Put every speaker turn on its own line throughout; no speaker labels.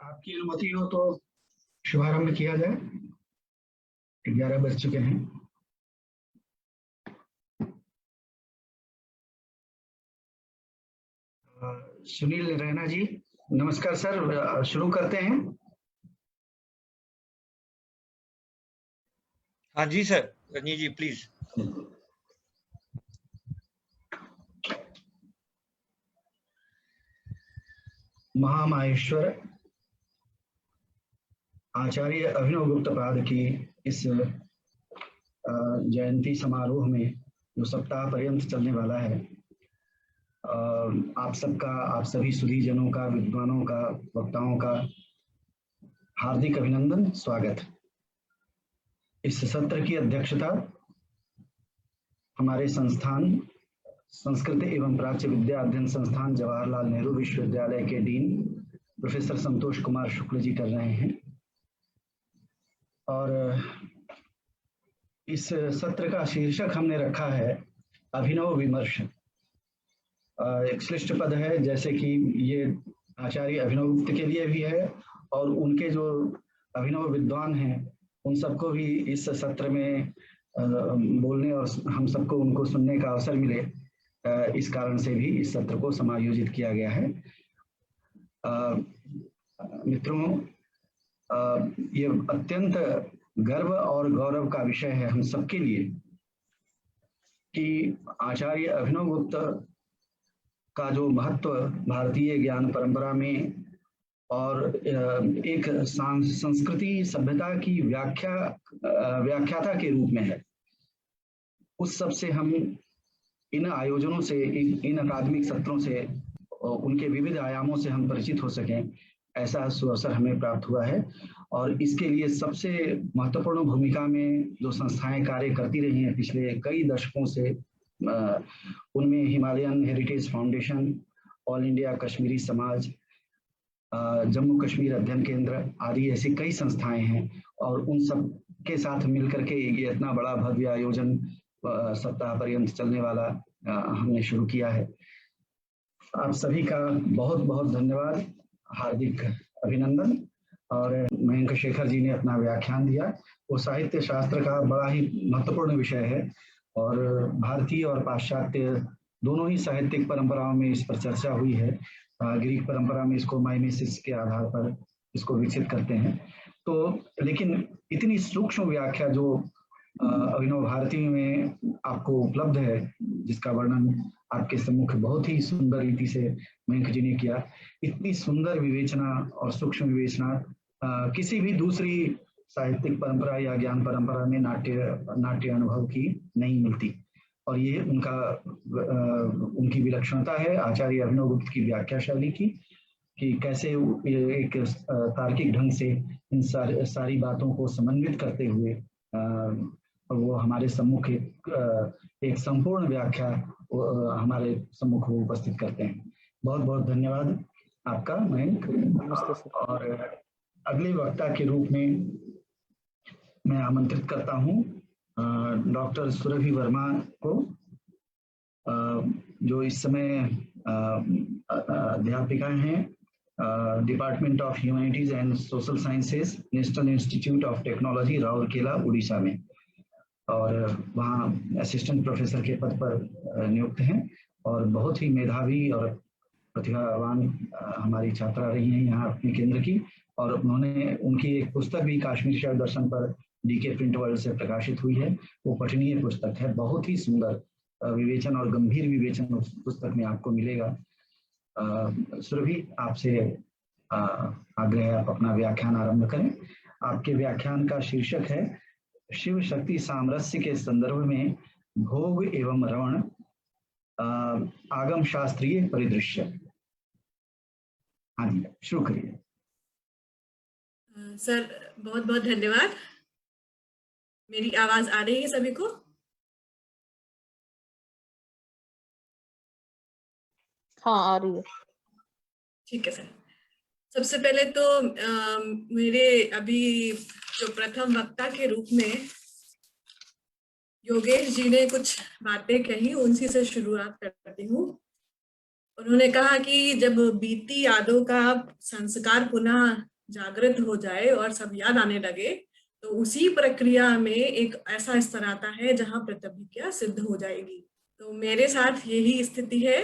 आपकी अनुमति हो तो शुभारंभ किया जाए। 11 बज चुके हैं। सुनील रैना जी, नमस्कार सर, शुरू करते हैं।
हाँ जी सर, रजनी जी प्लीज।
महामाहेश्वर आचार्य अभिनव गुप्त पाद की इस जयंती समारोह में जो सप्ताह पर्यंत चलने वाला है, आप सबका, आप सभी सुधी जनों का, विद्वानों का, वक्ताओं का हार्दिक अभिनंदन, स्वागत। इस सत्र की अध्यक्षता हमारे संस्थान संस्कृत एवं प्राच्य विद्या अध्ययन संस्थान जवाहरलाल नेहरू विश्वविद्यालय के डीन प्रोफेसर संतोष कुमार शुक्ल जी कर रहे हैं। और इस सत्र का शीर्षक हमने रखा है अभिनव विमर्श। एक श्लिष्ट पद है, जैसे कि ये आचार्य अभिनव गुप्त के लिए भी है और उनके जो अभिनव विद्वान हैं उन सबको भी इस सत्र में बोलने और हम सबको उनको सुनने का अवसर मिले, इस कारण से भी इस सत्र को समायोजित किया गया है। मित्रों, ये अत्यंत गर्व और गौरव का विषय है हम सबके लिए कि आचार्य अभिनव गुप्त का जो महत्व भारतीय ज्ञान परंपरा में और एक संस्कृति सभ्यता की व्याख्याता के रूप में है, उस सब से हम इन आयोजनों से, इन अकादमिक सत्रों से, उनके विविध आयामों से हम परिचित हो सकें, ऐसा सुअवसर हमें प्राप्त हुआ है। और इसके लिए सबसे महत्वपूर्ण भूमिका में जो संस्थाएं कार्य करती रही हैं पिछले कई दशकों से, उनमें Himalayan heritage foundation, all India Kashmiri समाज, जम्मू कश्मीर अध्ययन केंद्र आदि ऐसी कई संस्थाएं हैं। और उन सब के साथ मिलकर के ये इतना बड़ा भव्य आयोजन सप्ताह पर्यंत चलने वाला हमने शुरू किया है। आप सभी का बहुत बहुत धन्यवाद, हार्दिक अभिनंदन। और मयंक शेखर जी ने अपना व्याख्यान दिया, वो साहित्य शास्त्र का बड़ा ही महत्वपूर्ण विषय है और भारतीय और पाश्चात्य दोनों ही साहित्यिक परंपराओं में इस पर चर्चा हुई है। ग्रीक परंपरा में इसको माइमेसिस के आधार पर इसको विकसित करते हैं। तो लेकिन इतनी सूक्ष्म व्याख्या जो अभिनव भारती में आपको उपलब्ध है, जिसका वर्णन आपके सम्मुख बहुत ही सुंदर रीति से मयंक जी ने किया, इतनी सुंदर विवेचना और सूक्ष्म विवेचना किसी भी दूसरी साहित्यिक परंपरा या ज्ञान परंपरा में नाट्य अनुभव की नहीं मिलती। और ये उनकी विलक्षणता है आचार्य अभिनव गुप्त की व्याख्या शैली की, कि कैसे एक तार्किक ढंग से इन सारी बातों को समन्वित करते हुए वो हमारे सम्मुख एक संपूर्ण व्याख्या हमारे सम्मुख वो उपस्थित करते हैं। बहुत बहुत धन्यवाद आपका मयंक। और अगले वक्ता के रूप में मैं आमंत्रित करता हूँ डॉक्टर सुरभि वर्मा को, जो इस समय अध्यापिका हैं department of humanities and social sciences, national institute of technology, Rourkela, Orissa में, और वहाँ असिस्टेंट प्रोफेसर के पद पर नियुक्त हैं और बहुत ही मेधावी और प्रतिभावान हमारी छात्रा रही हैं यहाँ अपने केंद्र की। और उनकी एक पुस्तक भी कश्मीर शैव दर्शन पर डीके प्रिंट वर्ल्ड से प्रकाशित हुई है। वो पठनीय पुस्तक है, बहुत ही सुंदर विवेचन और गंभीर विवेचन उस पुस्तक में आपको मिलेगा। सुरभि, आपसे आग्रह है आप अपना व्याख्यान आरंभ करें। आपके व्याख्यान का शीर्षक है शिव शक्ति सामरस्य के संदर्भ में भोग एवं रवण, आगम शास्त्रीय परिदृश्य। हाँ जी, शुरू करिए।
सर बहुत बहुत धन्यवाद। मेरी आवाज आ रही है सभी को?
हाँ, आ रही है।
ठीक है सर। सबसे पहले तो मेरे अभी जो प्रथम वक्ता के रूप में योगेश जी ने कुछ बातें कही, उनसी से शुरुआत करती हूँ। उन्होंने कहा कि जब बीती यादों का संस्कार पुनः जागृत हो जाए और सब याद आने लगे, तो उसी प्रक्रिया में एक ऐसा स्तर आता है जहां प्रतिभिज्ञा सिद्ध हो जाएगी। तो मेरे साथ यही स्थिति है।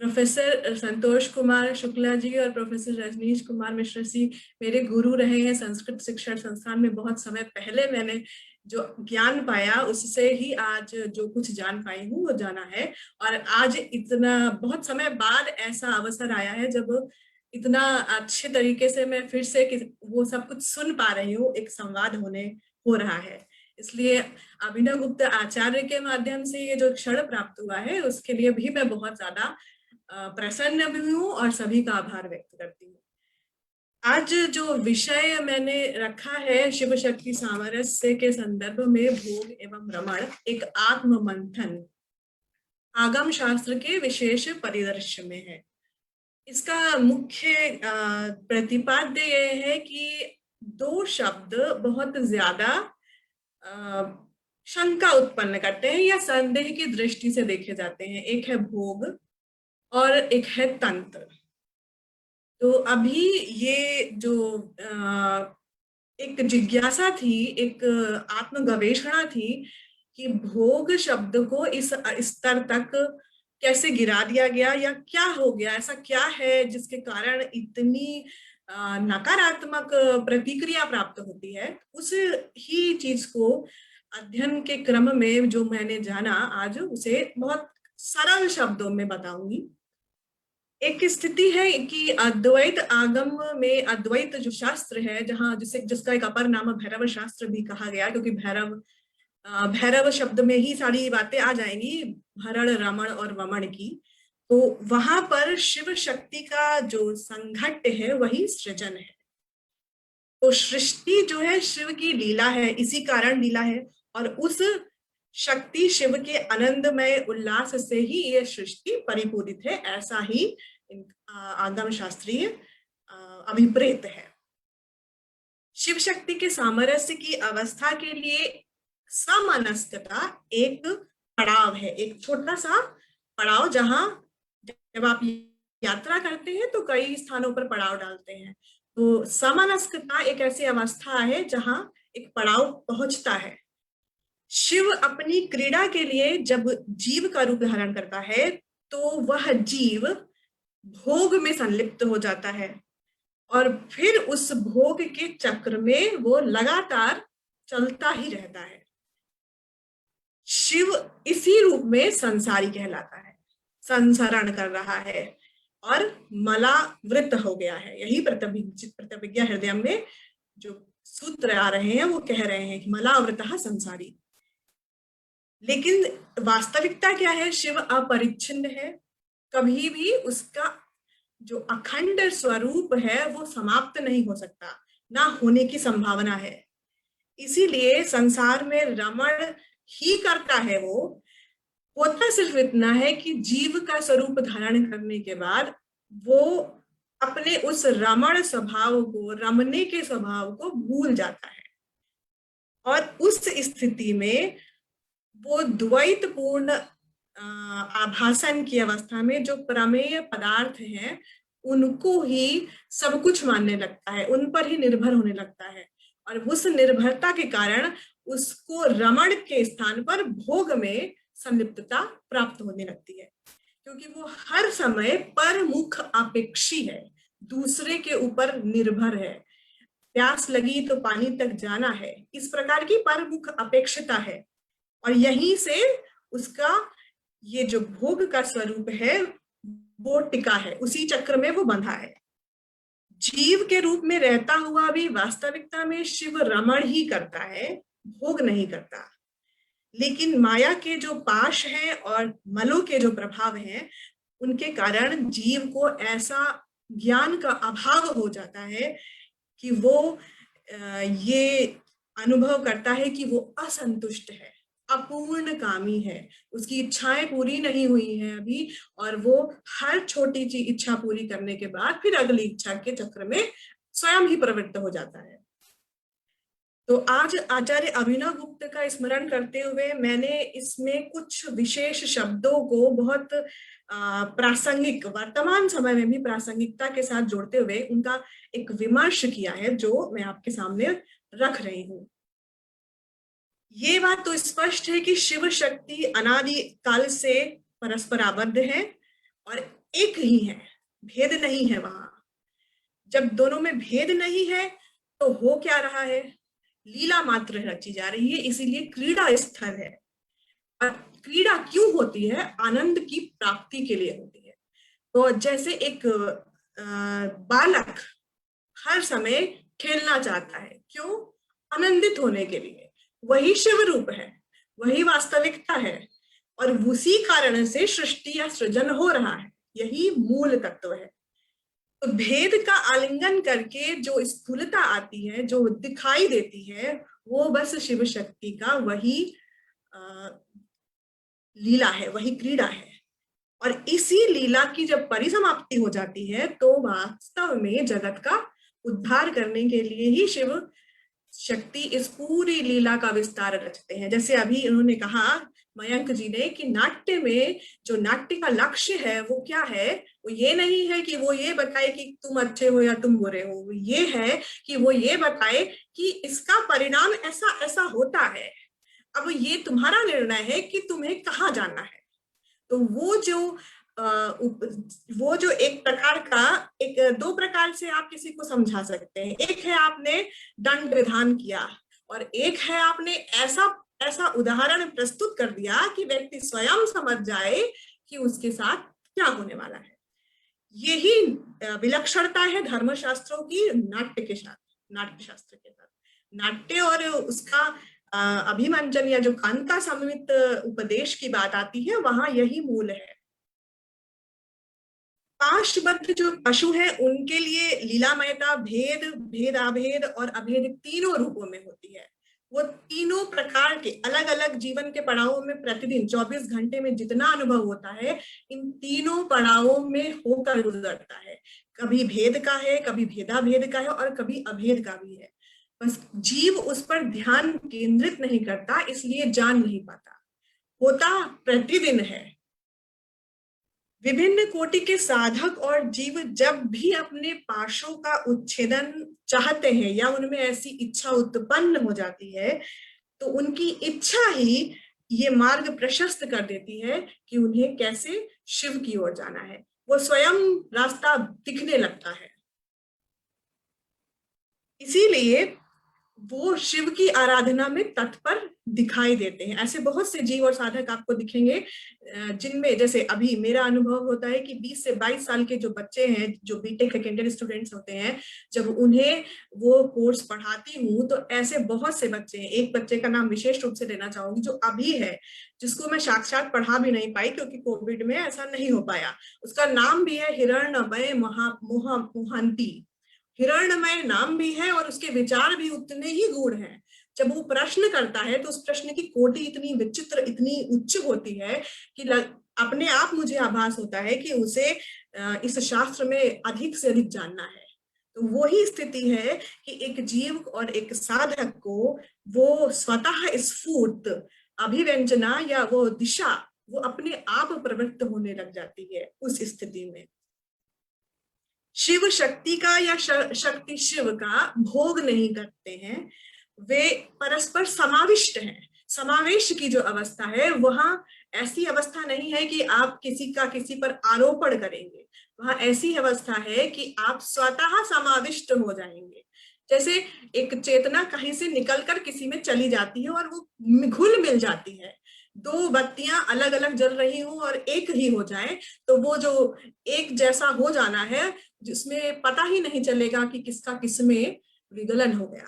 प्रोफेसर संतोष कुमार शुक्ला जी और प्रोफेसर रजनीश कुमार मिश्र जी मेरे गुरु रहे हैं संस्कृत शिक्षण संस्थान में। बहुत समय पहले मैंने जो ज्ञान पाया उससे ही आज जो कुछ जान पाई हूँ वो जाना है। और आज इतना बहुत समय बाद ऐसा अवसर आया है जब इतना अच्छे तरीके से मैं फिर से वो सब कुछ सुन पा रही हूँ, एक संवाद हो रहा है। इसलिए अभिनव गुप्ता आचार्य के माध्यम से ये जो क्षण प्राप्त हुआ है उसके लिए भी मैं बहुत ज्यादा प्रसन्न भी हूँ और सभी का आभार व्यक्त करती हूँ। आज जो विषय मैंने रखा है शिव शक्ति सामरस्य के संदर्भ में भोग एवं रमण एक आत्म मंथन आगम शास्त्र के विशेष परिदृश्य में है। इसका मुख्य प्रतिपाद्य यह है कि दो शब्द बहुत ज्यादा शंका उत्पन्न करते हैं या संदेह की दृष्टि से देखे जाते हैं। एक है भोग और एक है तंत्र। तो अभी ये जो एक जिज्ञासा थी, एक आत्मगवेषणा थी कि भोग शब्द को इस स्तर तक कैसे गिरा दिया गया या क्या हो गया, ऐसा क्या है जिसके कारण इतनी नकारात्मक प्रतिक्रिया प्राप्त होती है। उस ही चीज को अध्ययन के क्रम में जो मैंने जाना आज उसे बहुत सरल शब्दों में बताऊंगी। एक स्थिति है कि अद्वैत आगम में अद्वैत जो शास्त्र है जहां जिसका एक अपर नाम भैरव शास्त्र भी कहा गया, क्योंकि भैरव शब्द में ही सारी बातें आ जाएंगी, भरण रमण और वमन की। तो वहां पर शिव शक्ति का जो संघट्ट है वही सृजन है। तो सृष्टि जो है शिव की लीला है, इसी कारण लीला है, और उस शक्ति शिव के आनंदमय उल्लास से ही यह सृष्टि परिपूरित है, ऐसा ही आगम शास्त्रीय अभिप्रेत है। शिव शक्ति के सामरस्य की अवस्था के लिए समनस्कता एक पड़ाव है, एक छोटा सा पड़ाव जहां जब आप यात्रा करते हैं तो कई स्थानों पर पड़ाव डालते हैं। तो समनस्कता एक ऐसी अवस्था है जहां एक पड़ाव पहुंचता है। शिव अपनी क्रीड़ा के लिए जब जीव का रूप धारण करता है तो वह जीव भोग में संलिप्त हो जाता है और फिर उस भोग के चक्र में वो लगातार चलता ही रहता है। शिव इसी रूप में संसारी कहलाता है, संसरण कर रहा है और मलावृत हो गया है। यही प्रतिभिज्ञा हृदय में जो सूत्र आ रहे हैं वो कह रहे हैं कि मलावृतः संसारी। लेकिन वास्तविकता क्या है? शिव अपरिच्छिन्न है, कभी भी उसका जो अखंड स्वरूप है वो समाप्त नहीं हो सकता, ना होने की संभावना है। इसीलिए संसार में रमण ही करता है। वो होता सिर्फ इतना है कि जीव का स्वरूप धारण करने के बाद वो अपने उस रमण स्वभाव को, रमने के स्वभाव को भूल जाता है और उस स्थिति में वो द्वैत पूर्ण आभासन की अवस्था में जो प्रमेय पदार्थ हैं उनको ही सब कुछ मानने लगता है, उन पर ही निर्भर होने लगता है और उस निर्भरता के कारण उसको रमण के स्थान पर भोग में संलिप्तता प्राप्त होने लगती है, क्योंकि वो हर समय परमुख अपेक्षी है, दूसरे के ऊपर निर्भर है। प्यास लगी तो पानी तक जाना है, इस प्रकार की परमुख अपेक्षता है और यहीं से उसका ये जो भोग का स्वरूप है वो टिका है, उसी चक्र में वो बंधा है। जीव के रूप में रहता हुआ भी वास्तविकता में शिव रमण ही करता है, भोग नहीं करता। लेकिन माया के जो पाश हैं और मलों के जो प्रभाव हैं उनके कारण जीव को ऐसा ज्ञान का अभाव हो जाता है कि वो ये अनुभव करता है कि वो असंतुष्ट है, अपूर्ण कामी है, उसकी इच्छाएं पूरी नहीं हुई हैं अभी और वो हर छोटी सी इच्छा पूरी करने के बाद फिर अगली इच्छा के चक्र में स्वयं ही प्रवृत्त हो जाता है। तो आज आचार्य अभिनव गुप्त का स्मरण करते हुए मैंने इसमें कुछ विशेष शब्दों को बहुत प्रासंगिक, वर्तमान समय में भी प्रासंगिकता के साथ जोड़ते हुए उनका एक विमर्श किया है, जो मैं आपके सामने रख रही हूं। ये बात तो स्पष्ट है कि शिव शक्ति अनादि काल से परस्पर आबद्ध है और एक ही है, भेद नहीं है वहां। जब दोनों में भेद नहीं है तो हो क्या रहा है, लीला मात्र रची जा रही है, इसीलिए क्रीड़ा स्थल है। और क्रीड़ा क्यों होती है, आनंद की प्राप्ति के लिए होती है। तो जैसे एक बालक हर समय खेलना चाहता है, क्यों, आनंदित होने के लिए, वही शिव रूप है, वही वास्तविकता है, और उसी कारण से सृष्टि या सृजन हो रहा है, यही मूल तत्व है। तो भेद का आलिंगन करके जो स्थूलता आती है, जो दिखाई देती है, वो बस शिव शक्ति का वही लीला है, वही क्रीड़ा है। और इसी लीला की जब परिसमाप्ति हो जाती है तो वास्तव में जगत का उद्धार करने के लिए ही शिव शक्ति इस पूरी लीला का विस्तार रचते हैं। जैसे अभी उन्होंने कहा मयंक जी ने कि नाट्य में जो नाट्य का लक्ष्य है वो क्या है, वो ये नहीं है कि वो ये बताए कि तुम अच्छे हो या तुम बुरे हो, वो ये है कि वो ये बताए कि इसका परिणाम ऐसा ऐसा होता है, अब ये तुम्हारा निर्णय है कि तुम्हें कहाँ जाना है। तो वो जो एक प्रकार का, एक दो प्रकार से आप किसी को समझा सकते हैं। एक है आपने दंड विधान किया, और एक है आपने ऐसा ऐसा उदाहरण प्रस्तुत कर दिया कि व्यक्ति स्वयं समझ जाए कि उसके साथ क्या होने वाला है। यही विलक्षणता है धर्मशास्त्रों की नाट्य के साथ, नाट्य शास्त्र के साथ। नाट्य और उसका अभिमंजन या जो कांता समन्वित उपदेश की बात आती है, वहां यही मूल है। पाशबद्ध जो पशु है उनके लिए लीलामयता भेद, भेदाभेद और अभेद तीनों रूपों में होती है। वो तीनों प्रकार के अलग अलग जीवन के पड़ावों में प्रतिदिन 24 घंटे में जितना अनुभव होता है, इन तीनों पड़ावों में होकर गुजरता है। कभी भेद का है, कभी भेदाभेद का है, और कभी अभेद का भी है। बस जीव उस पर ध्यान केंद्रित नहीं करता, इसलिए जान नहीं पाता। होता प्रतिदिन है। विभिन्न कोटि के साधक और जीव जब भी अपने पाशों का उच्छेदन चाहते हैं या उनमें ऐसी इच्छा उत्पन्न हो जाती है, तो उनकी इच्छा ही ये मार्ग प्रशस्त कर देती है कि उन्हें कैसे शिव की ओर जाना है। वो स्वयं रास्ता दिखने लगता है। इसीलिए वो शिव की आराधना में तत्पर दिखाई देते हैं। ऐसे बहुत से जीव और साधक आपको दिखेंगे जिनमें, जैसे अभी मेरा अनुभव होता है कि 20 से 22 साल के जो बच्चे हैं, जो बीटेक सेकेंड ईयर स्टूडेंट्स होते हैं, जब उन्हें वो कोर्स पढ़ाती हूँ तो ऐसे बहुत से बच्चे हैं। एक बच्चे का नाम विशेष रूप से लेना चाहूंगी जो अभी है, जिसको मैं साक्षात पढ़ा भी नहीं पाई क्योंकि कोविड में ऐसा नहीं हो पाया। उसका नाम भी है हिरण्मय मोहंती। हिरण्मय नाम भी है और उसके विचार भी उतने ही गूढ़ हैं। जब वो प्रश्न करता है तो उस प्रश्न की कोटि इतनी विचित्र, इतनी उच्च होती है कि अपने आप मुझे आभास होता है कि उसे इस शास्त्र में अधिक से अधिक जानना है। तो वो ही स्थिति है कि एक जीव और एक साधक को वो स्वतः स्फूर्त अभिव्यंजना या वो दिशा वो अपने आप प्रवृत्त होने लग जाती है। उस स्थिति में शिव शक्ति का या शक्ति शिव का भोग नहीं करते हैं, वे परस्पर समाविष्ट हैं। समावेश की जो अवस्था है, वहां ऐसी अवस्था नहीं है कि आप किसी का किसी पर आरोपण करेंगे। वहां ऐसी अवस्था है कि आप स्वतः समाविष्ट हो जाएंगे। जैसे एक चेतना कहीं से निकलकर किसी में चली जाती है और वो घुल मिल जाती है। दो बत्तियां अलग अलग जल रही हूं और एक ही हो जाए, तो वो जो एक जैसा हो जाना है, जिसमें पता ही नहीं चलेगा कि किसका किसमें विगलन हो गया,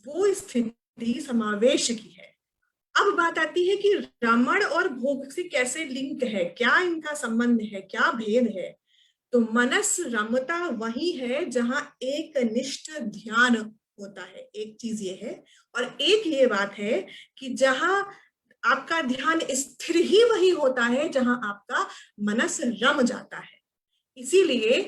वो स्थिति समावेश की है। अब बात आती है कि रमण और भोग से कैसे लिंक है, क्या इनका संबंध है, क्या भेद है। तो मनस रमता वही है जहां एक निष्ठ ध्यान होता है। एक चीज ये है, और एक ये बात है कि जहां आपका ध्यान स्थिर ही वही होता है जहां आपका मनस रम जाता है। इसीलिए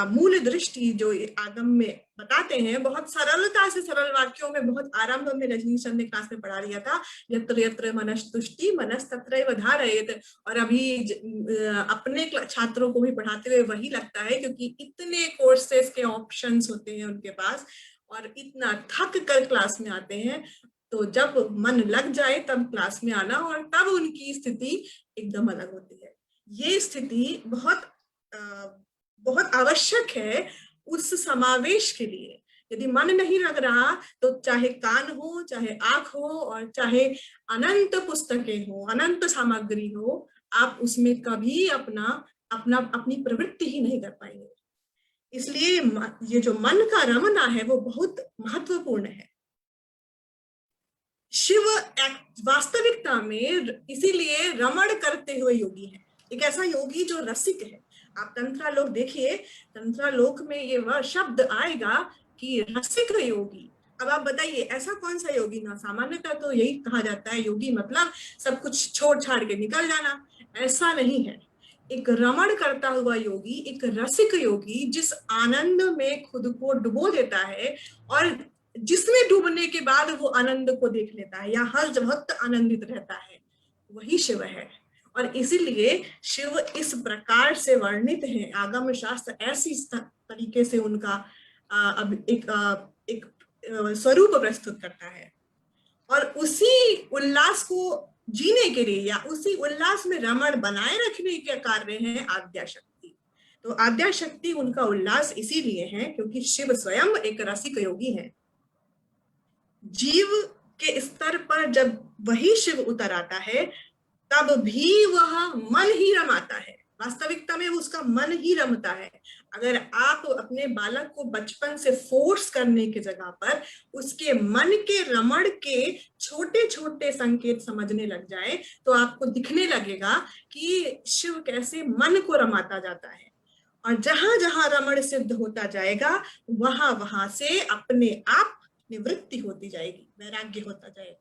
मूल दृष्टि जो आगम में बताते हैं, बहुत सरलता से सरल वाक्यों में, बहुत आरंभ में रजनी सर ने क्लास में पढ़ा दिया था, यत्र यत्र मनस्तुष्टि मनस तत्रैव धारयेत। और अभी अपने छात्रों को भी पढ़ाते हुए वही लगता है, क्योंकि इतने कोर्सेस के ऑप्शंस होते हैं उनके पास और इतना थक कर क्लास में आते हैं, तो जब मन लग जाए तब क्लास में आना, और तब उनकी स्थिति एकदम अलग होती है। ये स्थिति बहुत बहुत आवश्यक है उस समावेश के लिए। यदि मन नहीं लग रहा तो चाहे कान हो, चाहे आंख हो, और चाहे अनंत पुस्तकें हो, अनंत सामग्री हो, आप उसमें कभी अपनी प्रवृत्ति ही नहीं कर पाएंगे। इसलिए ये जो मन का रमना है वो बहुत महत्वपूर्ण है। शिव वास्तविकता में इसीलिए रमण करते हुए योगी है, एक ऐसा योगी जो रसिक है। आप तंत्रा लोक देखिए, तंत्रा लोक में ये वह शब्द आएगा कि रसिक योगी। अब आप बताइए ऐसा कौन सा योगी ना, सामान्यतः तो यही कहा जाता है योगी मतलब सब कुछ छोड़ छाड़ के निकल जाना, ऐसा नहीं है। एक रमण करता हुआ योगी, एक रसिक योगी, जिस आनंद में खुद को डुबो देता है और जिसमें डूबने के बाद वो आनंद को देख लेता है या हर वक्त आनंदित रहता है, वही शिव है। और इसीलिए शिव इस प्रकार से वर्णित है, आगम शास्त्र ऐसी तरीके से उनका एक स्वरूप प्रस्तुत करता है। और उसी उल्लास को जीने के लिए या उसी उल्लास में रमण बनाए रखने के कार्य है आद्या शक्ति। तो आद्या शक्ति उनका उल्लास इसीलिए है क्योंकि शिव स्वयं एक रसिक योगी है। जीव के स्तर पर जब वही शिव उतर आता है तब भी वह मन ही रमाता है, वास्तविकता में उसका मन ही रमता है। अगर आप अपने बालक को बचपन से फोर्स करने की जगह पर उसके मन के रमण के छोटे छोटे संकेत समझने लग जाए तो आपको दिखने लगेगा कि शिव कैसे मन को रमाता जाता है। और जहां जहां रमण सिद्ध होता जाएगा वहां वहां से अपने आप निवृत्ति होती जाएगी, वैराग्य होता जाएगा।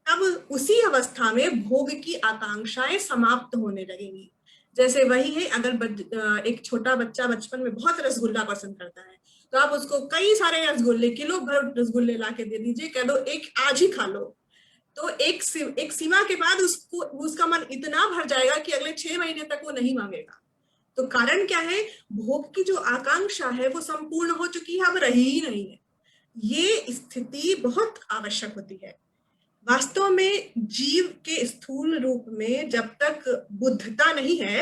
तब उसी अवस्था में भोग की आकांक्षाएं समाप्त होने लगेंगी। जैसे वही है, अगर एक छोटा बच्चा बचपन में बहुत रसगुल्ला पसंद करता है तो आप उसको कई सारे रसगुल्ले, किलो भर रसगुल्ले ला के दे दीजिए, कह दो एक आज ही खा लो, तो एक सीमा के बाद उसका मन इतना भर जाएगा कि अगले 6 महीने तक वो नहीं मांगेगा। तो कारण क्या है? भोग की जो आकांक्षा है वो संपूर्ण हो चुकी है, अब रही ही नहीं है। ये स्थिति बहुत आवश्यक होती है। वास्तव में जीव के स्थूल रूप में जब तक बुद्धता नहीं है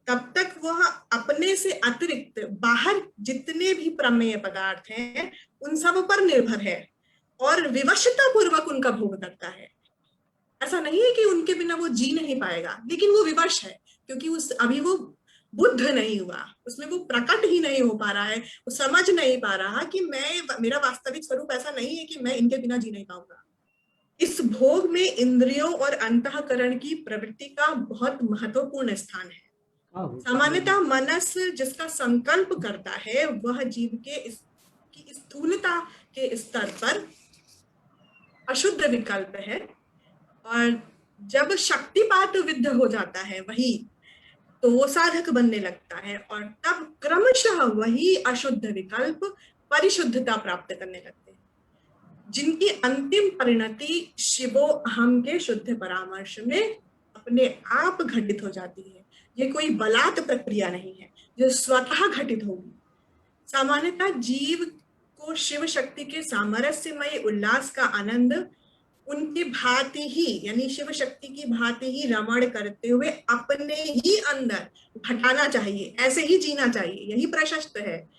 तब तक वह अपने से अतिरिक्त बाहर जितने भी प्रमेय पदार्थ हैं उन सब पर निर्भर है और विवशता पूर्वक उनका भोग करता है। ऐसा नहीं है कि उनके बिना वो जी नहीं पाएगा, लेकिन वो विवश है क्योंकि अभी वो बुद्ध नहीं हुआ, उसमें वो प्रकट ही नहीं हो पा रहा है, वो समझ नहीं पा रहा कि मेरा वास्तविक स्वरूप ऐसा नहीं है कि मैं इनके बिना जी नहीं पाऊंगा। इस भोग में इंद्रियों और अंतःकरण की प्रवृत्ति का बहुत महत्वपूर्ण स्थान है। सामान्यतः मनस जिसका संकल्प करता है वह जीव की स्थूलता के स्तर पर अशुद्ध विकल्प है, और जब शक्तिपात विद्ध हो जाता है वही तो वो साधक बनने लगता है, और तब क्रमशः वही अशुद्ध विकल्प परिशुद्धता प्राप्त करने लगते हैं, जिनकी अंतिम परिणति शिवो अहम के शुद्ध परामर्श में अपने आप घटित हो जाती है। ये कोई बलात् प्रक्रिया नहीं है जो स्वतः घटित होगी। सामान्यतः जीव को शिव शक्ति के सामरस्यमय उल्लास का आनंद उनकी भांति ही, यानी शिव शक्ति की भांति ही रमण करते हुए अपने ही अंदर घटाना चाहिए, ऐसे ही जीना चाहिए, यही प्रशस्त है।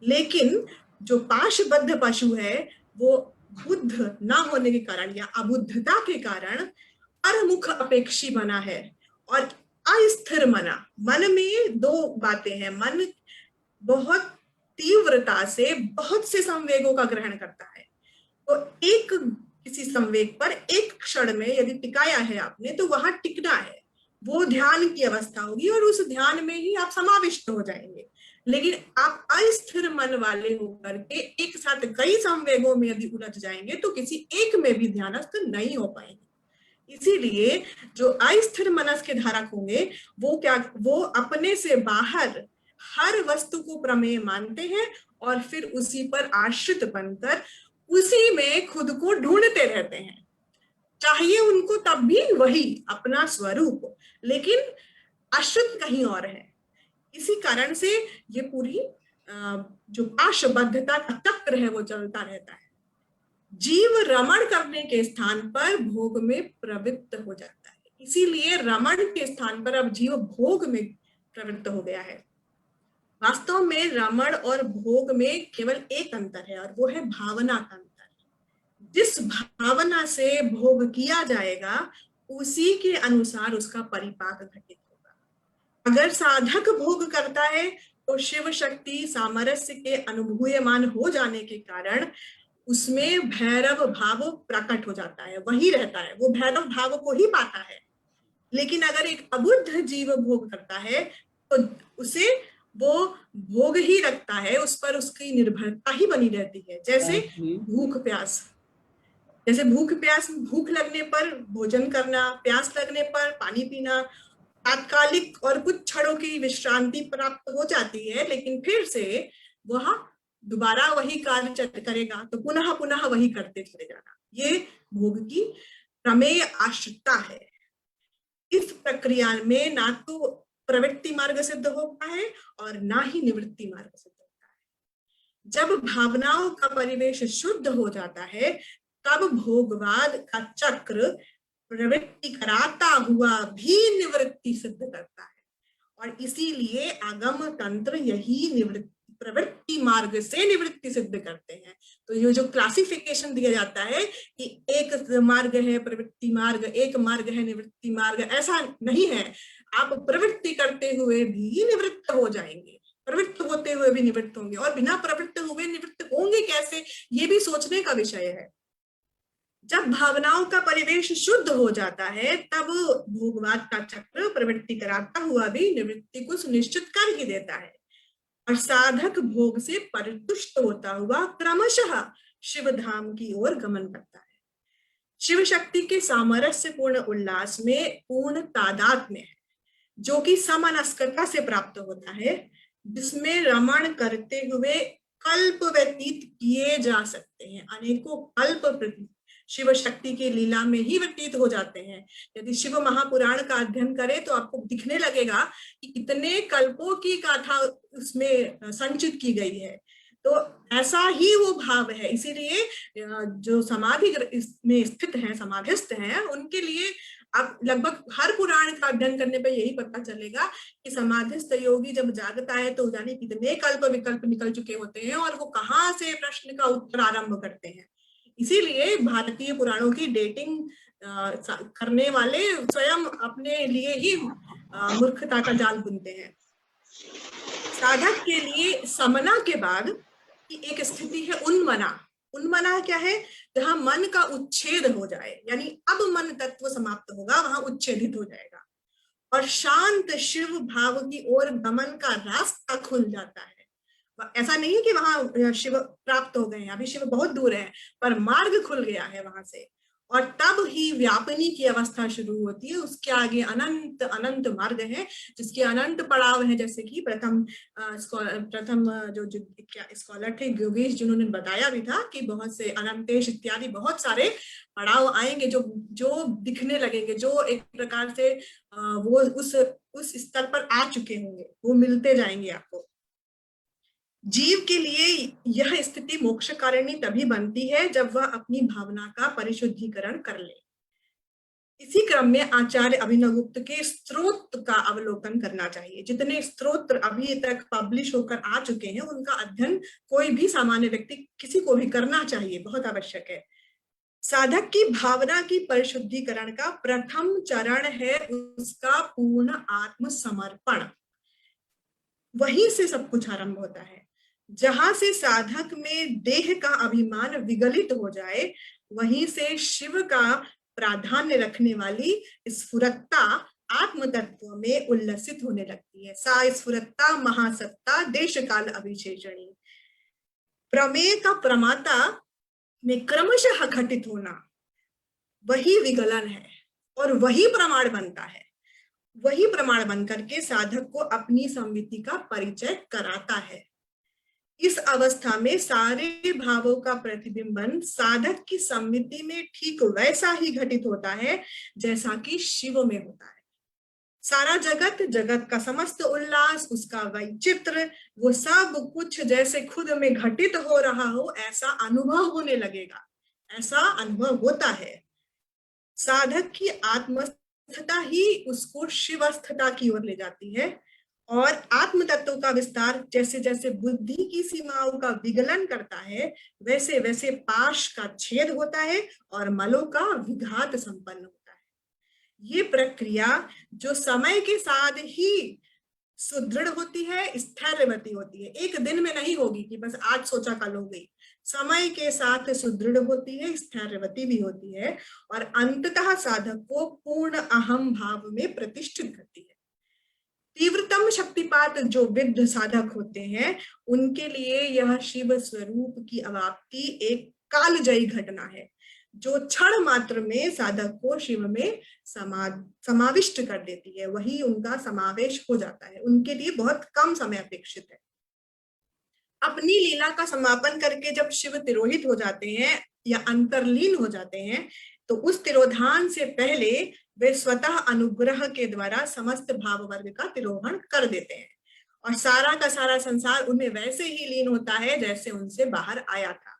लेकिन जो पाशबद्ध पशु है वो बुद्ध न होने के कारण या अबुद्धता के कारण परमुख अपेक्षी बना है और अस्थिर मन में दो बातें हैं। मन बहुत तीव्रता से बहुत से संवेगों का ग्रहण करता है, तो एक किसी संवेग पर एक क्षण में यदि टिकाया है आपने तो वहां टिकना है, वो ध्यान की अवस्था होगी और उस ध्यान में ही आप समाविष्ट हो जाएंगे। लेकिन आप अस्थिर मन वाले होकर के एक साथ कई संवेगों में यदि उलझ जाएंगे तो किसी एक में भी ध्यानस्थ नहीं हो पाएंगे। इसीलिए जो अस्थिर मनस के धारक होंगे वो अपने से बाहर हर वस्तु को प्रमेय मानते हैं और फिर उसी पर आश्रित बनकर उसी में खुद को ढूंढते रहते हैं। चाहिए उनको तब भी वही अपना स्वरूप, लेकिन आश्रित कहीं और है। इसी कारण से ये पूरी जो पाशबद्धता का चक्र है वो चलता रहता है। जीव रमण करने के स्थान पर भोग में प्रवृत्त हो जाता है, इसीलिए रमण के स्थान पर अब जीव भोग में प्रवृत्त हो गया है। वास्तव में रमण और भोग में केवल एक अंतर है और वो है भावना का अंतर। जिस भावना से भोग किया जाएगा उसी के अनुसार उसका परिपाक घटित होगा। अगर साधक भोग करता है तो शिव शक्ति सामरस्य के अनुभूयमान हो जाने के कारण उसमें भैरव भाव प्रकट हो जाता है, वही रहता है, वो भैरव भाव को ही पाता है। लेकिन अगर एक अबुद्ध जीव भोग करता है तो उसे वो भोग ही रखता है, उस पर उसकी निर्भरता ही बनी रहती है। जैसे भूख प्यास, जैसे भूख लगने पर भोजन करना, प्यास लगने पर पानी पीना, तात्कालिक और कुछ क्षणों की विश्रांति प्राप्त हो जाती है, लेकिन फिर से वह दोबारा वही कार्य करेगा तो पुनः पुनः वही करते चले जाना। ये भोग की प्रमेय आश्रितता है। इस प्रक्रिया में ना तो प्रवृत्ति मार्ग सिद्ध होता है और ना ही निवृत्ति मार्ग सिद्ध होता है। जब भावनाओं का परिवेश शुद्ध हो जाता है तब भोगवाद का चक्र प्रवृत्ति कराता हुआ भी निवृत्ति सिद्ध करता है, और इसीलिए आगम तंत्र यही प्रवृत्ति मार्ग से निवृत्ति सिद्ध करते हैं। तो ये जो क्लासिफिकेशन दिया जाता है कि एक मार्ग है प्रवृत्ति मार्ग, एक मार्ग है निवृत्ति मार्ग, ऐसा नहीं है। आप प्रवृत्ति करते हुए भी निवृत्त हो जाएंगे, प्रवृत्त होते हुए भी निवृत्त होंगे, और बिना प्रवृत्त हुए निवृत्त होंगे कैसे, ये भी सोचने का विषय है। जब भावनाओं का परिवेश शुद्ध हो जाता है तब भोगवाद का चक्र प्रवृत्ति कराता हुआ भी निवृत्ति को सुनिश्चित कर ही देता है, और साधक भोग से परितुष्ट होता हुआ क्रमशः शिव धाम की ओर गमन करता है। शिव शक्ति के सामरस्य पूर्ण उल्लास में पूर्ण तादात्म्य है, जो कि समनस्कता से प्राप्त होता है, जिसमें रमण करते हुए कल्प व्यतीत किए जा सकते हैं। अनेकों कल्प शिव शक्ति की लीला में ही व्यतीत हो जाते हैं। यदि शिव महापुराण का अध्ययन करें तो आपको दिखने लगेगा कि कितने कल्पों की गाथा उसमें संचित की गई है। तो ऐसा ही वो भाव है। इसीलिए जो समाधि में स्थित हैं, समाधिस्थ हैं, उनके लिए आप लगभग हर पुराण का अध्ययन करने पर यही पता चलेगा कि समाधिस्थ योगी जब जागता है तो जाने कितने कल्प विकल्प निकल चुके होते हैं और वो कहाँ से प्रश्न का उत्तर आरंभ करते हैं। इसीलिए भारतीय पुराणों की डेटिंग करने वाले स्वयं अपने लिए ही मूर्खता का जाल बुनते हैं। साधक के लिए समना के बाद की एक स्थिति है उन्मना। उन्मना क्या है? जहां मन का उच्छेद हो जाए, यानी अब मन तत्व समाप्त होगा, वहां उच्छेदित हो जाएगा और शांत शिव भाव की ओर गमन का रास्ता खुल जाता है। ऐसा नहीं कि वहां शिव प्राप्त हो गए हैं, अभी शिव बहुत दूर है, पर मार्ग खुल गया है वहां से, और तब ही व्यापनी की अवस्था शुरू होती है। उसके आगे अनंत अनंत मार्ग है, जिसके अनंत पड़ाव है। जैसे कि प्रथम जो स्कॉलर थे योगेश, जिन्होंने बताया भी था कि बहुत से अनंतेश इत्यादि बहुत सारे पड़ाव आएंगे जो दिखने लगेंगे, जो एक प्रकार से वो उस स्तर पर आ चुके होंगे, वो मिलते जाएंगे आपको। जीव के लिए यह स्थिति मोक्ष कारिणी तभी बनती है जब वह अपनी भावना का परिशुद्धिकरण कर ले। इसी क्रम में आचार्य अभिनवगुप्त के स्त्रोत का अवलोकन करना चाहिए। जितने स्त्रोत्र अभी तक पब्लिश होकर आ चुके हैं उनका अध्ययन कोई भी सामान्य व्यक्ति किसी को भी करना चाहिए, बहुत आवश्यक है। साधक की भावना की परिशुद्धिकरण का प्रथम चरण है उसका पूर्ण आत्मसमर्पण। वहीं से सब कुछ आरंभ होता है। जहां से साधक में देह का अभिमान विगलित हो जाए, वहीं से शिव का प्राधान्य रखने वाली स्फुरत्ता आत्म तत्व में उल्लसित होने लगती है। सा स्फुरत्ता महासत्ता देश काल अभिशेषणी। प्रमेय का प्रमाता में क्रमशः घटित होना वही विगलन है और वही प्रमाण बनता है। वही प्रमाण बन करके साधक को अपनी संवित्ति का परिचय कराता है। इस अवस्था में सारे भावों का प्रतिबिंबन साधक की संवित्ति में ठीक वैसा ही घटित होता है जैसा कि शिव में होता है। सारा जगत, जगत का समस्त उल्लास, उसका वैचित्र, वो सब कुछ जैसे खुद में घटित हो रहा हो ऐसा अनुभव होने लगेगा, ऐसा अनुभव होता है। साधक की आत्मस्थता ही उसको शिवस्थता की ओर ले जाती है और आत्म तत्व का विस्तार जैसे जैसे बुद्धि की सीमाओं का विगलन करता है वैसे वैसे पाश का छेद होता है और मलों का विघात संपन्न होता है। ये प्रक्रिया जो समय के साथ ही सुदृढ़ होती है, स्थैर्यवती होती है, एक दिन में नहीं होगी कि बस आज सोचा कल हो गई। समय के साथ सुदृढ़ होती है, स्थैर्यवती भी होती है और अंततः साधक को पूर्ण अहम भाव में प्रतिष्ठित करती है। तीव्रतम शक्तिपात जो विद्ध साधक होते हैं उनके लिए यह शिव स्वरूप की अवाप्ति एक कालजयी घटना है जो क्षण मात्र में साधक को शिव में समाविष्ट कर देती है। वही उनका समावेश हो जाता है, उनके लिए बहुत कम समय अपेक्षित है। अपनी लीला का समापन करके जब शिव तिरोहित हो जाते हैं या अंतर्लीन हो जाते हैं तो उस तिरोधान से पहले वे स्वतः अनुग्रह के द्वारा समस्त भाव वर्ग का तिरोहन कर देते हैं और सारा का सारा संसार उनमें वैसे ही लीन होता है जैसे उनसे बाहर आया था।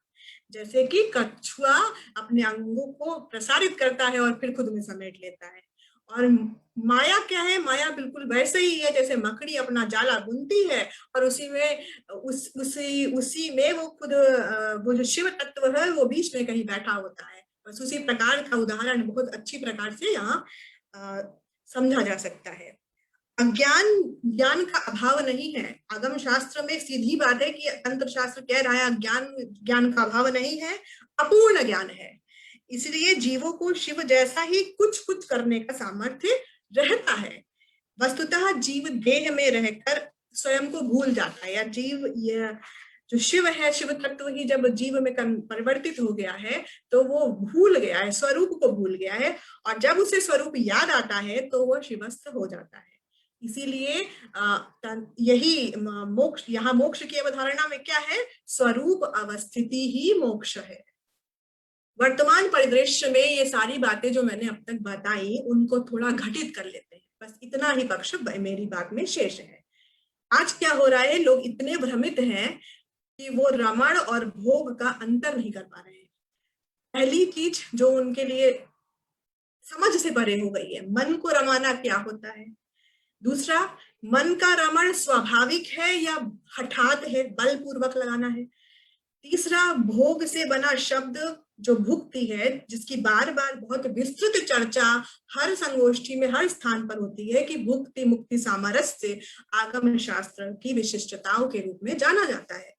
जैसे कि कछुआ अपने अंगों को प्रसारित करता है और फिर खुद में समेट लेता है। और माया क्या है? माया बिल्कुल वैसे ही है जैसे मकड़ी अपना जाला बुनती है और उसी में उसी में वो खुद वो जो शिव तत्व है वो बीच में कहीं बैठा होता है। बस उसी प्रकार का उदाहरण बहुत अच्छी प्रकार से यहाँ समझा जा सकता है। अज्ञान ज्ञान का अभाव नहीं है। आगम शास्त्र में सीधी बात है कि तंत्र शास्त्र कह रहा है अज्ञान ज्ञान का अभाव नहीं है, अपूर्ण ज्ञान है। इसलिए जीवों को शिव जैसा ही कुछ कुछ करने का सामर्थ्य रहता है। वस्तुतः जीव देह में रहकर स्वयं को भूल जाता है, या जीव जो शिव है, शिव तत्व ही जब जीव में परिवर्तित हो गया है तो वो भूल गया है, स्वरूप को भूल गया है और जब उसे स्वरूप याद आता है तो वो शिवस्थ हो जाता है। इसीलिए यही मोक्ष, यहाँ मोक्ष की अवधारणा में क्या है? स्वरूप अवस्थिति ही मोक्ष है। वर्तमान परिदृश्य में ये सारी बातें जो मैंने अब तक बताई उनको थोड़ा घटित कर लेते हैं। बस इतना ही पक्ष मेरी बात में शेष है। आज क्या हो रहा है, लोग इतने भ्रमित हैं कि वो रमण और भोग का अंतर नहीं कर पा रहे हैं। पहली चीज जो उनके लिए समझ से परे हो गई है, मन को रमाना क्या होता है। दूसरा, मन का रमण स्वाभाविक है या हठात है, बलपूर्वक लगाना है। तीसरा, भोग से बना शब्द जो भुक्ति है, जिसकी बार बार बहुत विस्तृत चर्चा हर संगोष्ठी में हर स्थान पर होती है कि भुक्ति मुक्ति सामरस्य आगम शास्त्र की विशिष्टताओं के रूप में जाना जाता है।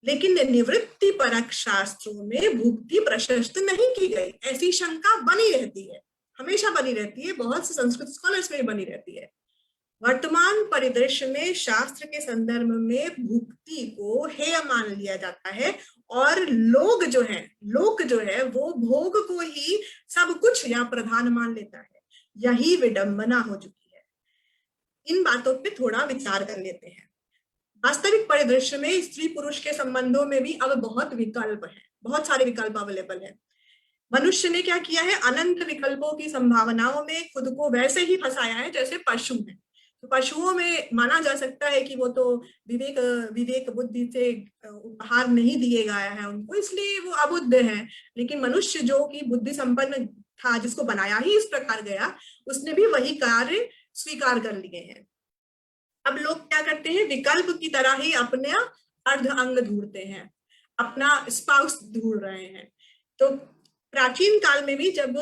लेकिन निवृत्ति परक शास्त्रों में भुक्ति प्रशस्त नहीं की गई, ऐसी शंका बनी रहती है, हमेशा बनी रहती है, बहुत से संस्कृत स्कॉलर्स में बनी रहती है। वर्तमान परिदृश्य में शास्त्र के संदर्भ में भुक्ति को हेय मान लिया जाता है और लोक जो है वो भोग को ही सब कुछ या प्रधान मान लेता है। यही विडंबना हो चुकी है। इन बातों पे थोड़ा विचार कर लेते हैं। वास्तविक परिदृश्य में स्त्री पुरुष के संबंधों में भी अब बहुत विकल्प है, बहुत सारे विकल्प अवेलेबल है। मनुष्य ने क्या किया है, अनंत विकल्पों की संभावनाओं में खुद को वैसे ही फंसाया है जैसे पशु है। तो पशुओं में माना जा सकता है कि वो तो विवेक बुद्धि से उपहार नहीं दिए गया है उनको, इसलिए वो अबुद्ध है। लेकिन मनुष्य जो कि बुद्धि संपन्न था, जिसको बनाया ही इस प्रकार गया, उसने भी वही कार्य स्वीकार कर लिए हैं। अब लोग क्या करते हैं, विकल्प की तरह ही अपने अर्ध अंग ढूंढते हैं, अपना स्पाउस ढूंढ रहे हैं। तो प्राचीन काल में भी जब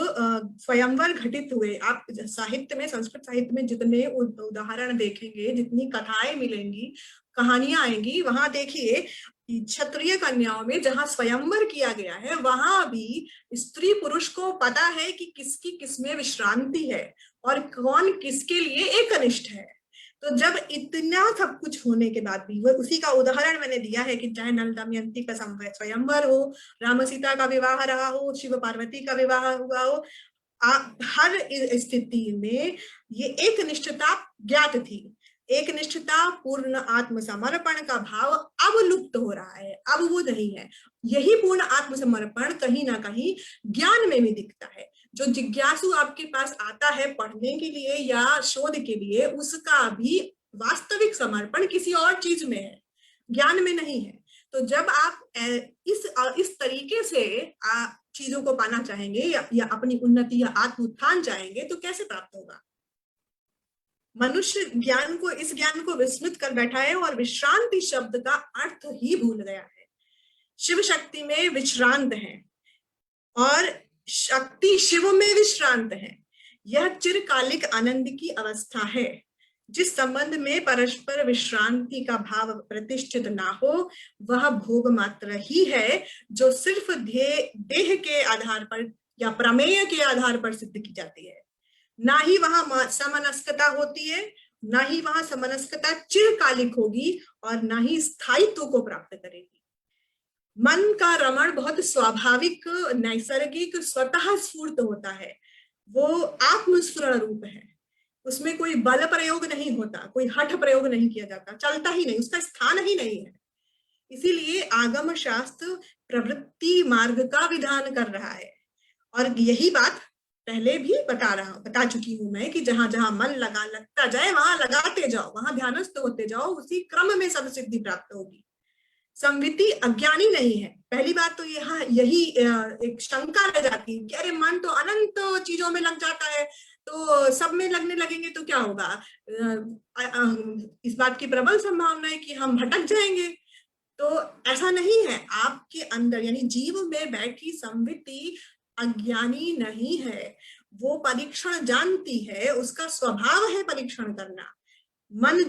स्वयंवर घटित हुए, आप साहित्य में, संस्कृत साहित्य में जितने उदाहरण देखेंगे, जितनी कथाएं मिलेंगी, कहानियां आएंगी, वहां देखिए क्षत्रिय कन्याओं में जहां स्वयंवर किया गया है वहां भी स्त्री पुरुष को पता है कि किसकी किसमें विश्रांति है और कौन किसके लिए एकनिष्ठ है। तो जब इतना सब कुछ होने के बाद भी, वो उसी का उदाहरण मैंने दिया है कि चाहे नल दमयंती का स्वयंवर हो, राम सीता का विवाह रहा हो, शिव पार्वती का विवाह हुआ हो, हर स्थिति में ये एक निष्ठता ज्ञात थी, एक निष्ठता, पूर्ण आत्मसमर्पण का भाव अब लुप्त हो रहा है, अब वो नहीं है। यही पूर्ण आत्मसमर्पण कहीं ना कहीं ज्ञान में भी दिखता है। जो जिज्ञासु आपके पास आता है पढ़ने के लिए या शोध के लिए, उसका भी वास्तविक समर्पण किसी और चीज में है, ज्ञान में नहीं है। तो जब आप इस तरीके से चीजों को पाना चाहेंगे या अपनी उन्नति या आत्म उत्थान चाहेंगे तो कैसे प्राप्त होगा? मनुष्य इस ज्ञान को विस्मृत कर बैठा है और विश्रांति शब्द का अर्थ ही भूल गया है। शिव शक्ति में विश्रांत है और शक्ति शिव में विश्रांत है। यह चिरकालिक आनंद की अवस्था है। जिस संबंध में परस्पर विश्रांति का भाव प्रतिष्ठित ना हो, वह भोग मात्र ही है, जो सिर्फ देह के आधार पर या प्रमेय के आधार पर सिद्ध की जाती है। ना ही वहां समनस्कता होती है, ना ही वहां समनस्कता चिरकालिक होगी और ना ही स्थायित्व को प्राप्त करेगी। मन का रमण बहुत स्वाभाविक, नैसर्गिक, स्वतः स्फूर्त होता है। वो आत्मस्फुरण रूप है, उसमें कोई बल प्रयोग नहीं होता, कोई हठ प्रयोग नहीं किया जाता, चलता ही नहीं, उसका स्थान ही नहीं है। इसीलिए आगम शास्त्र प्रवृत्ति मार्ग का विधान कर रहा है। और यही बात पहले भी बता चुकी हूं मैं कि जहां जहां मन लगता जाए वहां लगाते जाओ, वहां ध्यानस्थ होते जाओ, उसी क्रम में सब सिद्धि प्राप्त होगी। संविति अज्ञानी नहीं है। पहली बात तो यही एक शंका रह जाती है कि अरे मन तो अनंत चीजों में लग जाता है, तो सब में लगने लगेंगे तो क्या होगा? इस बात की प्रबल संभावना है कि हम भटक जाएंगे। तो ऐसा नहीं है। आपके अंदर यानी जीव में बैठी संविति अज्ञानी नहीं है, वो परीक्षण जानती है, उसका स्वभाव है परीक्षण करना। मन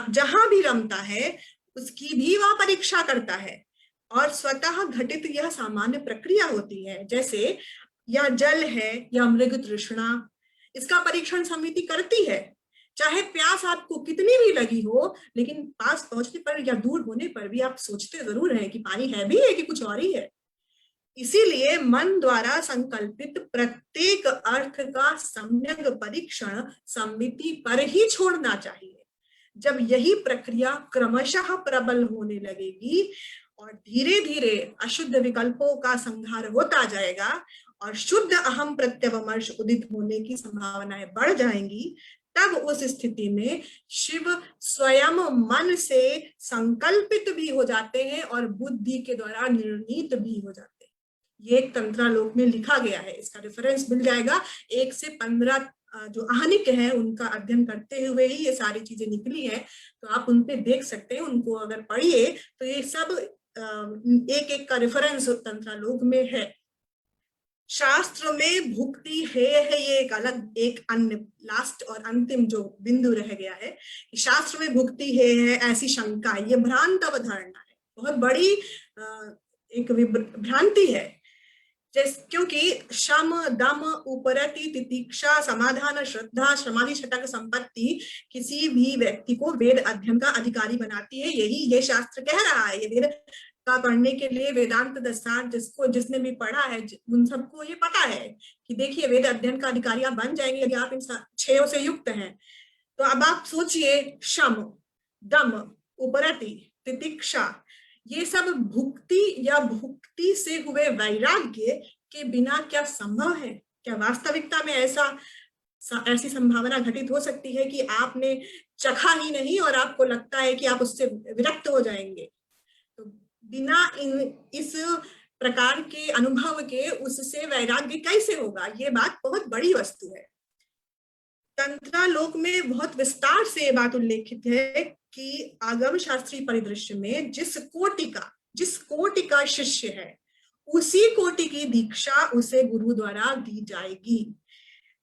जहां भी रमता है उसकी भी वह परीक्षा करता है और स्वतः घटित यह सामान्य प्रक्रिया होती है। जैसे या जल है या मृग तृष्णा, इसका परीक्षण समिति करती है। चाहे प्यास आपको कितनी भी लगी हो, लेकिन पास पहुंचने पर या दूर होने पर भी आप सोचते जरूर हैं कि पानी है भी है कि कुछ और ही है। इसीलिए मन द्वारा संकल्पित प्रत्येक अर्थ का सम्यक परीक्षण समिति पर ही छोड़ना चाहिए। जब यही प्रक्रिया क्रमशः प्रबल होने लगेगी और धीरे धीरे अशुद्ध विकल्पों का संहार होता जाएगा और शुद्ध अहम प्रत्यवमर्श उदित होने की संभावनाएं बढ़ जाएंगी, तब उस स्थिति में शिव स्वयं मन से संकल्पित भी हो जाते हैं और बुद्धि के द्वारा निर्णीत भी हो जाते हैं। ये एक तंत्रालोक में लिखा गया है, इसका रेफरेंस मिल जाएगा। 1 से 15 जो आहनिक है उनका अध्ययन करते हुए ही ये सारी चीजें निकली है, तो आप उन पे देख सकते हैं। उनको अगर पढ़िए तो ये सब एक एक का रेफरेंस तंत्रालोक में है। शास्त्र में भुक्ति है ये एक अलग, एक अन्य लास्ट और अंतिम जो बिंदु रह गया है कि शास्त्र में भुक्ति है ऐसी शंका, ये भ्रांत अवधारणा है, बहुत बड़ी एक भ्रांति है। क्योंकि शम दम उपरति तितिक्षा समाधान श्रद्धा समाधि छटक संपत्ति किसी भी व्यक्ति को वेद अध्ययन का अधिकारी बनाती है। यही ये शास्त्र कह रहा है। ये वेद का पढ़ने के लिए वेदांत दर्शन जिसने भी पढ़ा है उन सबको ये पता है कि देखिए वेद अध्ययन का अधिकारी आप बन जाएंगे यदि आप इन 6 से युक्त हैं। तो अब आप सोचिए, शम दम उपरति तितिक्षा, ये सब भुक्ति या भुक्ति से हुए वैराग्य के बिना क्या संभव है? क्या वास्तविकता में ऐसी संभावना घटित हो सकती है कि आपने चखा ही नहीं और आपको लगता है कि आप उससे विरक्त हो जाएंगे? तो बिना इस प्रकार के अनुभव के उससे वैराग्य कैसे होगा? ये बात बहुत बड़ी वस्तु है। तंत्रालोक में बहुत विस्तार से ये बात उल्लेखित है कि आगम शास्त्रीय परिदृश्य में जिस कोटि का शिष्य है उसी कोटि की दीक्षा उसे गुरु द्वारा दी जाएगी।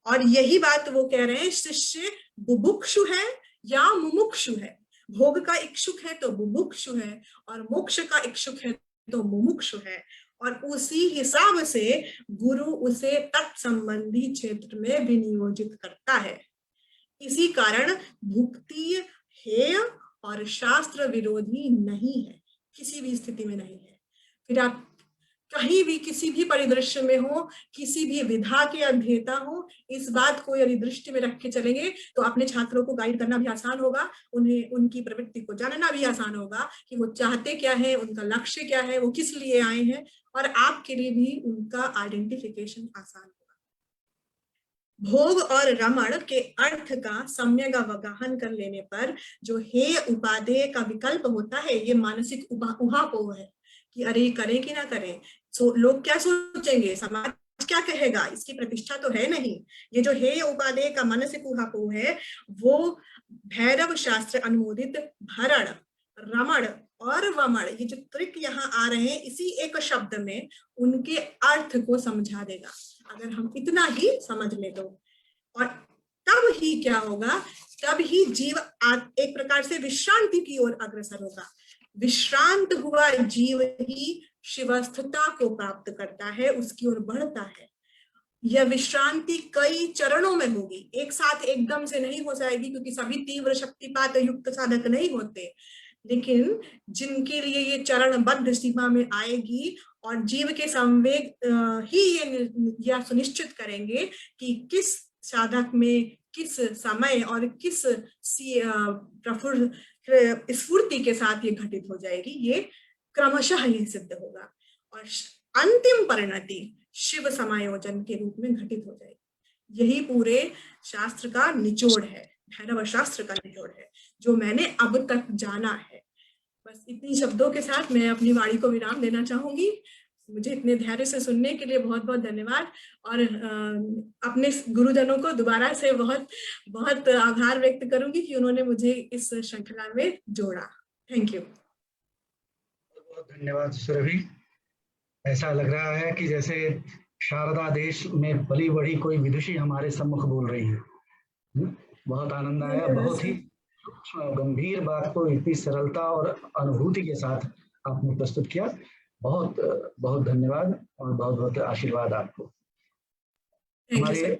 और यही बात वो कह रहे हैं, शिष्य बुभुक्षु है या मुमुक्षु है। भोग का इच्छुक है तो बुभुक्षु है और मोक्ष का इच्छुक है तो मुमुक्षु है। और उसी हिसाब से गुरु उसे तत्संबंधी क्षेत्र में विनियोजित करता है। इसी कारण भुक्ति हेय और शास्त्र विरोधी नहीं है, किसी भी स्थिति में नहीं है। फिर आप कहीं भी किसी भी परिदृश्य में हो, किसी भी विधा के अध्येता हो, इस बात को यदि दृष्टि में रख के चलेंगे तो अपने छात्रों को गाइड करना भी आसान होगा, उन्हें उनकी प्रवृत्ति को जानना भी आसान होगा कि वो चाहते क्या है, उनका लक्ष्य क्या है, वो किस लिए आए हैं, और आपके लिए भी उनका आइडेंटिफिकेशन आसान होगा। भोग और रमण के अर्थ का सम्यक अवगाहन कर लेने पर जो हेय उपादेय का विकल्प होता है, ये मानसिक उहापोह है कि अरे करें कि ना करें, लोग क्या सोचेंगे, समाज क्या कहेगा, इसकी प्रतिष्ठा तो है नहीं। ये जो हेय उपादेय का मानसिक उहापोह है, वो भैरव शास्त्र अनुमोदित भरण, रमण और वमण, ये जो त्रिक यहाँ आ रहे हैं, इसी एक शब्द में उनके अर्थ को समझा देगा, अगर हम इतना ही समझ ले तो। और तब ही क्या होगा, तब ही जीव एक प्रकार से विश्रांति की ओर अग्रसर होगा। विश्रांत हुआ जीव ही शिवस्थता को प्राप्त करता है, उसकी ओर बढ़ता है। यह विश्रांति कई चरणों में होगी, एक साथ एकदम से नहीं हो जाएगी, क्योंकि सभी तीव्र शक्तिपात युक्त साधक नहीं होते, लेकिन जिनके लिए ये चरणबद्ध सीमा में आएगी और जीव के संवेग ही ये यह सुनिश्चित करेंगे कि किस साधक में किस समय और किस स्फूर्ति के साथ ये घटित हो जाएगी, ये क्रमशः ही सिद्ध होगा और अंतिम परिणति शिव समायोजन के रूप में घटित हो जाएगी। यही पूरे शास्त्र का निचोड़ है, भैरव शास्त्र का निचोड़ है, जो मैंने अब तक जाना है। बस इतनी शब्दों के साथ मैं अपनी वाणी को विराम देना चाहूंगी। मुझे इतने धैर्य से सुनने के लिए बहुत बहुत धन्यवाद, और अपने गुरुजनों को दोबारा से बहुत बहुत आभार व्यक्त करूंगी कि उन्होंने मुझे इस श्रृंखला में जोड़ा। Thank you.
बहुत धन्यवाद सुरभि। ऐसा लग रहा है कि जैसे शारदा देश में पली बढ़ी कोई विदुषी हमारे सम्मुख बोल रही है। बहुत आनंद आया, बहुत ही गंभीर बात को इतनी सरलता और अनुभूति के साथ आपने प्रस्तुत किया। बहुत बहुत धन्यवाद और बहुत बहुत आशीर्वाद आपको। हमारे